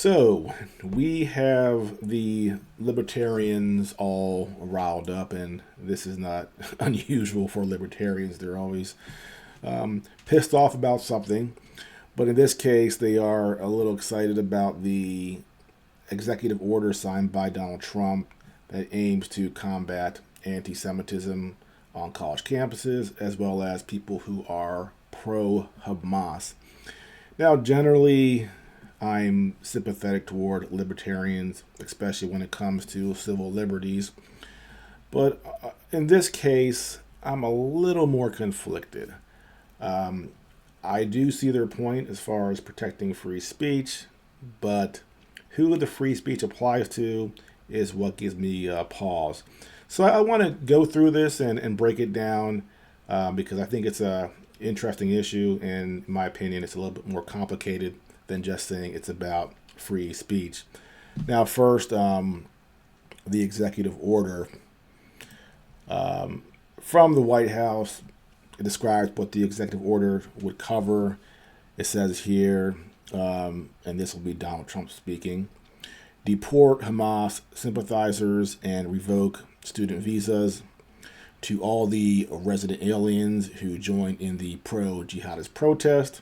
So we have the libertarians all riled up, and this is not unusual for libertarians. They're always pissed off about something, but in this case, they are a little excited about the executive order signed by Donald Trump that aims to combat anti-Semitism on college campuses, as well as people who are pro-Hamas. Now, generally, I'm sympathetic toward libertarians, especially when it comes to civil liberties. But in this case, I'm a little more conflicted. I do see their point as far as protecting free speech, but who the free speech applies to is what gives me pause. So I want to go through this and break it down because I think it's a interesting issue, and in my opinion, it's a little bit more complicated than just saying it's about free speech. Now, first, the executive order from the White House. It describes what the executive order would cover. It says here, and this will be Donald Trump speaking: deport Hamas sympathizers and revoke student visas to all the resident aliens who joined in the pro-jihadist protest.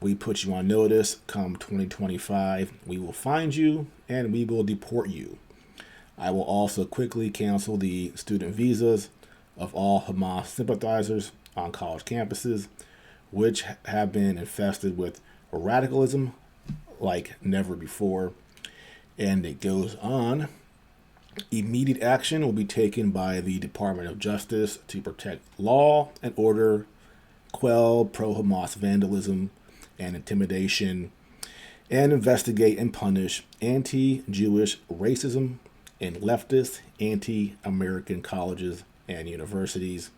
We put you on notice. Come 2025, we will find you and we will deport you. I will also quickly cancel the student visas of all Hamas sympathizers on college campuses, which have been infested with radicalism like never before. And it goes on. Immediate action will be taken by the Department of Justice to protect law and order, quell pro-Hamas vandalism and intimidation, and investigate and punish anti-Jewish racism in leftist, anti-American colleges and universities.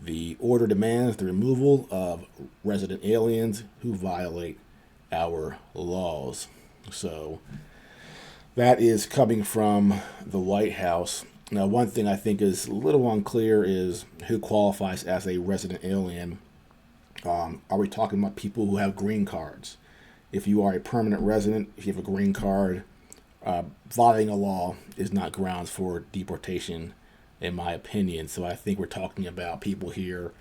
The order demands the removal of resident aliens who violate our laws. So that is coming from the White House. Now, one thing I think is a little unclear is who qualifies as a resident alien. Are we talking about people who have green cards? If you are a permanent resident, if you have a green card, violating a law is not grounds for deportation, in my opinion. So I think we're talking about people here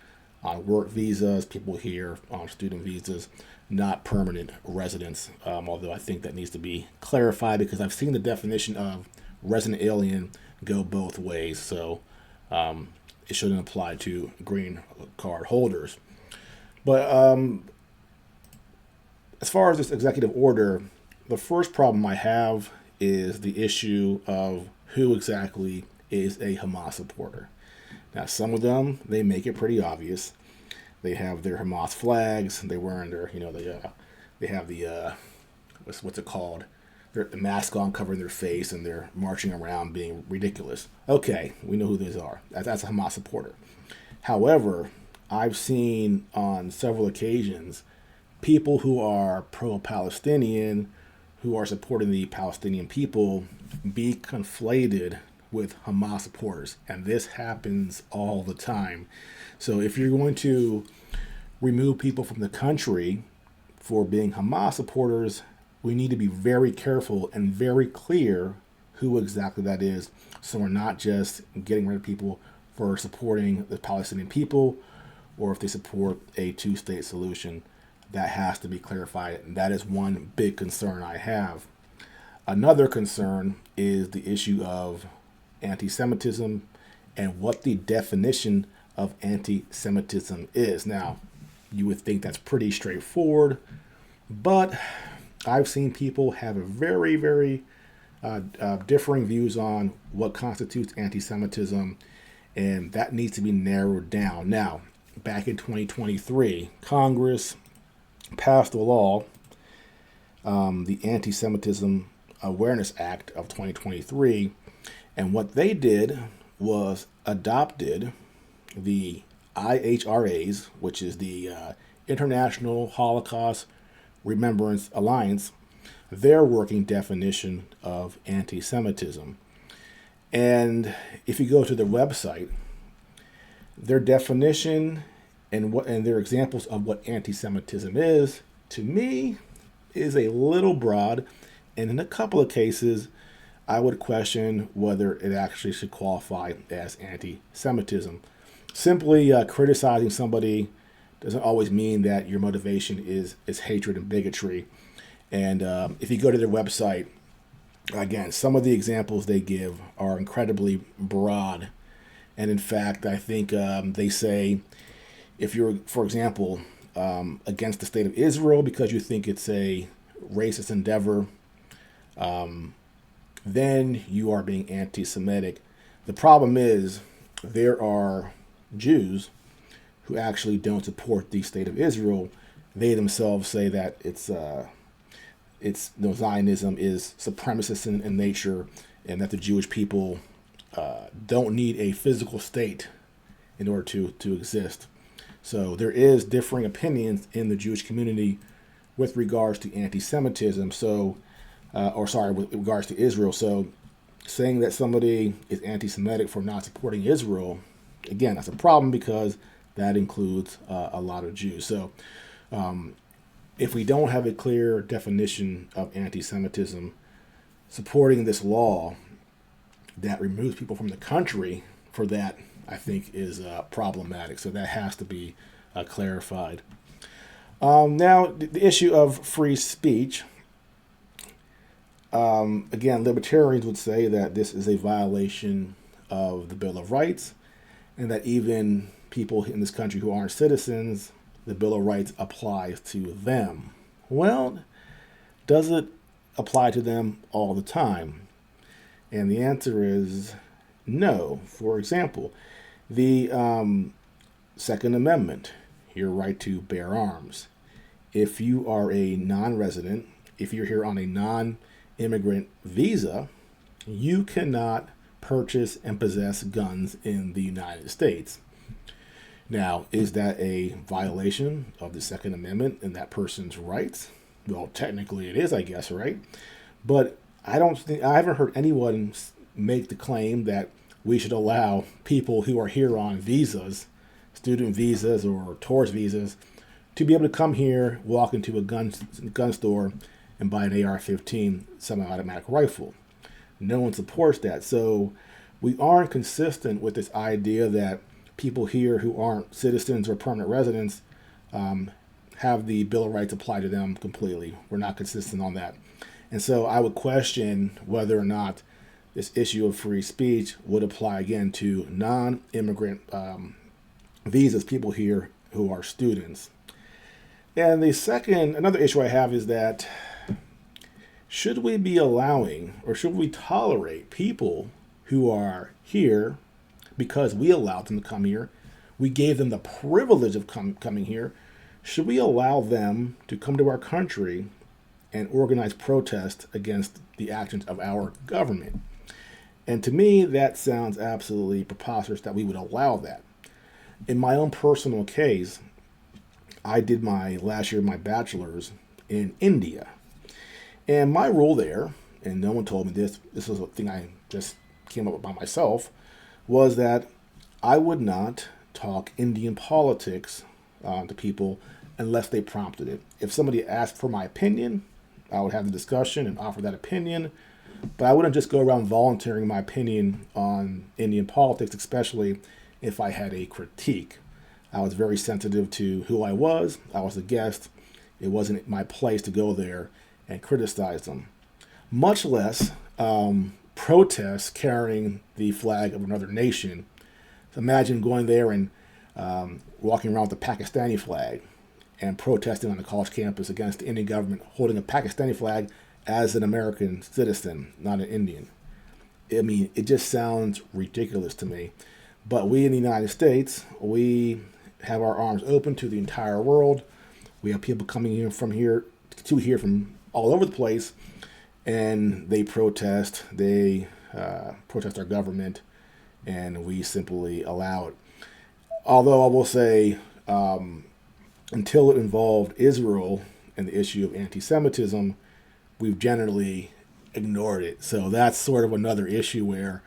on work visas, people here on student visas, not permanent residents. Although I think that needs to be clarified because I've seen the definition of resident alien go both ways. So it shouldn't apply to green card holders. But as far as this executive order, the first problem I have is the issue of who exactly is a Hamas supporter. Now, some of them, they make it pretty obvious. They have their Hamas flags. They're wearing their, they have the, what's it called? The mask on covering their face, and they're marching around being ridiculous. Okay, we know who these are. That's a Hamas supporter. However, I've seen on several occasions people who are pro-Palestinian, who are supporting the Palestinian people, be conflated with Hamas supporters. And this happens all the time. So if you're going to remove people from the country for being Hamas supporters, we need to be very careful and very clear who exactly that is. So we're not just getting rid of people for supporting the Palestinian people, or if they support a two-state solution. That has to be clarified. And that is one big concern I have. Another concern is the issue of anti-Semitism and what the definition of anti-Semitism is. Now, you would think that's pretty straightforward, but I've seen people have a very, very differing views on what constitutes anti-Semitism, and that needs to be narrowed down. Now, back in 2023, Congress passed a law, the Anti-Semitism Awareness Act of 2023, and what they did was adopted the IHRA's, which is the International Holocaust Remembrance Alliance, their working definition of anti-Semitism. And if you go to their website, their definition and their examples of what anti-Semitism is, to me, is a little broad. And in a couple of cases, I would question whether it actually should qualify as anti-Semitism. Simply criticizing somebody doesn't always mean that your motivation is hatred and bigotry. And if you go to their website, again, some of the examples they give are incredibly broad. And in fact, I think they say if you're, for example, against the state of Israel because you think it's a racist endeavor, then you are being anti-Semitic. The problem is there are Jews who actually don't support the state of Israel. They themselves say that Zionism is supremacist in nature, and that the Jewish people don't need a physical state in order to exist. So there is differing opinions in the Jewish community with regards to anti-Semitism. With regards to Israel. So saying that somebody is anti-Semitic for not supporting Israel, again, that's a problem because that includes a lot of Jews. So if we don't have a clear definition of anti-Semitism, supporting this law that removes people from the country for that, I think, is problematic. So that has to be clarified. Now, the issue of free speech. Again, libertarians would say that this is a violation of the Bill of Rights, and that even people in this country who aren't citizens, the Bill of Rights applies to them. Well, does it apply to them all the time? And the answer is no. For example, the Second Amendment, your right to bear arms. If you are a non-resident, if you're here on a non-immigrant visa, you cannot purchase and possess guns in the United States. Now, is that a violation of the Second Amendment and that person's rights? Well, technically it is, I guess, right? But I haven't heard anyone make the claim that we should allow people who are here on visas, student visas or tourist visas, to be able to come here, walk into a gun store, and buy an AR-15 semi-automatic rifle. No one supports that. So we aren't consistent with this idea that people here who aren't citizens or permanent residents have the Bill of Rights apply to them completely. We're not consistent on that. And so I would question whether or not this issue of free speech would apply again to non-immigrant visas, people here who are students. And another issue I have is that should we be allowing or should we tolerate people who are here because we allowed them to come here? We gave them the privilege of coming here. Should we allow them to come to our country and organize protests against the actions of our government? And to me, that sounds absolutely preposterous that we would allow that. In my own personal case, I did last year my bachelor's in India. And my role there, and no one told me this was a thing I just came up with by myself, was that I would not talk Indian politics to people unless they prompted it. If somebody asked for my opinion, I would have the discussion and offer that opinion, but I wouldn't just go around volunteering my opinion on Indian politics, especially if I had a critique. I was very sensitive to who I was. I was a guest. It wasn't my place to go there and criticize them, much less protests carrying the flag of another nation. So imagine going there and walking around with the Pakistani flag and protesting on a college campus against the Indian government holding a Pakistani flag as an American citizen, not an Indian. I mean, it just sounds ridiculous to me. But we in the United States, we have our arms open to the entire world. We have people coming in from here from all over the place, and they protest. They protest our government, and we simply allow it. Although I will say, until it involved Israel and the issue of anti-Semitism, we've generally ignored it. So that's sort of another issue where,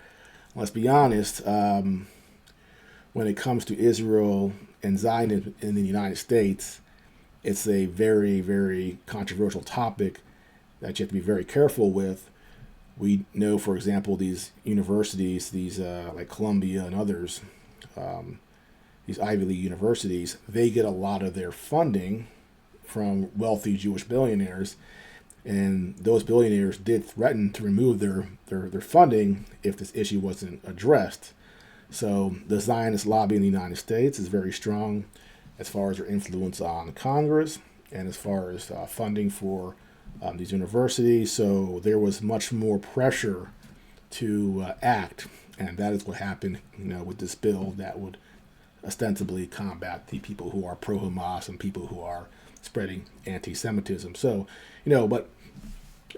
let's be honest, when it comes to Israel and Zionism in the United States, it's a very, very controversial topic. that you have to be very careful with. We know, for example, these universities, these like Columbia and others, these Ivy League universities, they get a lot of their funding from wealthy Jewish billionaires, and those billionaires did threaten to remove their funding if this issue wasn't addressed. So the Zionist lobby in the United States is very strong as far as their influence on Congress and as far as funding for these universities. So there was much more pressure to act, and that is what happened, with this bill that would ostensibly combat the people who are pro-Hamas and people who are spreading anti-Semitism. So, but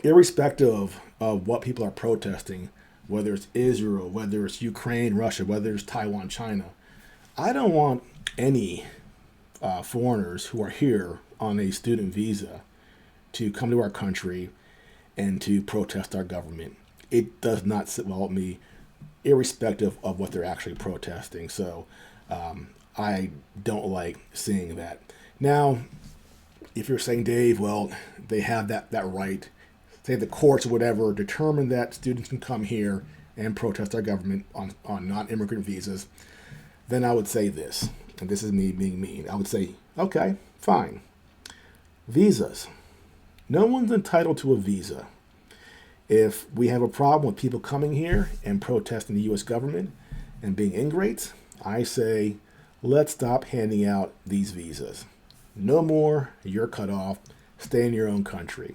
irrespective of what people are protesting, whether it's Israel, whether it's Ukraine, Russia, whether it's Taiwan, China, I don't want any foreigners who are here on a student visa to come to our country and to protest our government. It does not sit well with me, irrespective of what they're actually protesting. So I don't like seeing that. Now, if you're saying, Dave, well, they have that right, say the courts or whatever determine that students can come here and protest our government on non-immigrant visas, then I would say this, and this is me being mean. I would say, okay, fine. Visas. No one's entitled to a visa. If we have a problem with people coming here and protesting the U.S. government and being ingrates, I say, let's stop handing out these visas. No more, you're cut off, stay in your own country.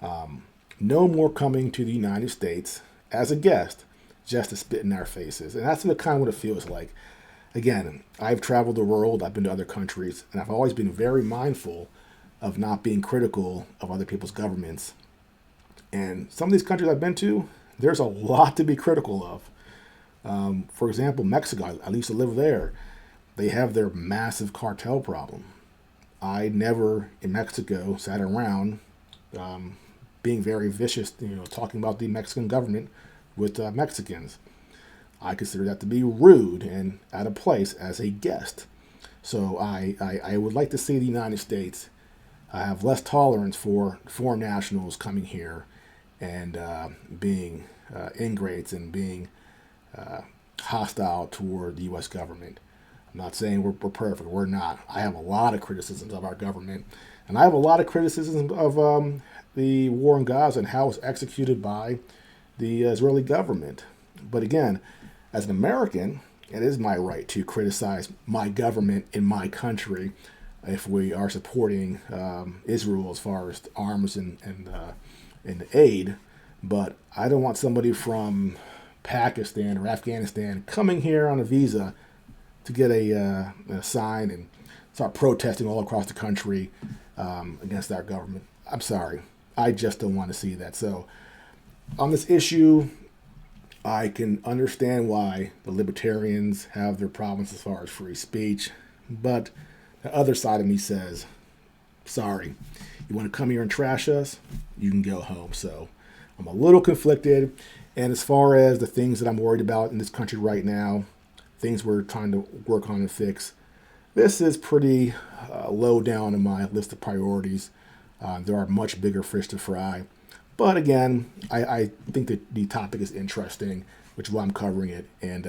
No more coming to the United States as a guest just to spit in our faces. And that's kind of what it feels like. Again, I've traveled the world, I've been to other countries, and I've always been very mindful of not being critical of other people's governments. And some of these countries I've been to, there's a lot to be critical of. For example, Mexico, I used to live there. They have their massive cartel problem. I never, in Mexico, sat around being very vicious, talking about the Mexican government with Mexicans. I consider that to be rude and out of place as a guest. So I would like to see the United States have less tolerance for foreign nationals coming here and being ingrates and being hostile toward the U.S. government. I'm not saying we're perfect. We're not. I have a lot of criticisms of our government, and I have a lot of criticisms of the war in Gaza and how it's executed by the Israeli government. But again, as an American, it is my right to criticize my government in my country if we are supporting Israel as far as arms and aid. But I don't want somebody from Pakistan or Afghanistan coming here on a visa to get a sign and start protesting all across the country against our government. I'm sorry. I just don't want to see that. So on this issue, I can understand why the libertarians have their problems as far as free speech, but the other side of me says, sorry, you want to come here and trash us, you can go home. So I'm a little conflicted. And as far as the things that I'm worried about in this country right now, things we're trying to work on and fix, this is pretty low down in my list of priorities. There are much bigger fish to fry. But again, I think that the topic is interesting, which is why I'm covering it, and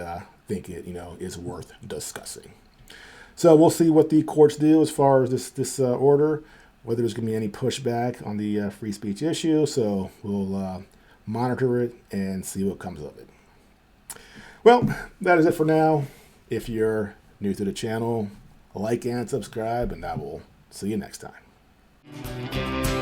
think it is worth discussing. So we'll see what the courts do as far as this order, whether there's going to be any pushback on the free speech issue. So we'll monitor it and see what comes of it. Well, that is it for now. If you're new to the channel, like and subscribe, and I will see you next time.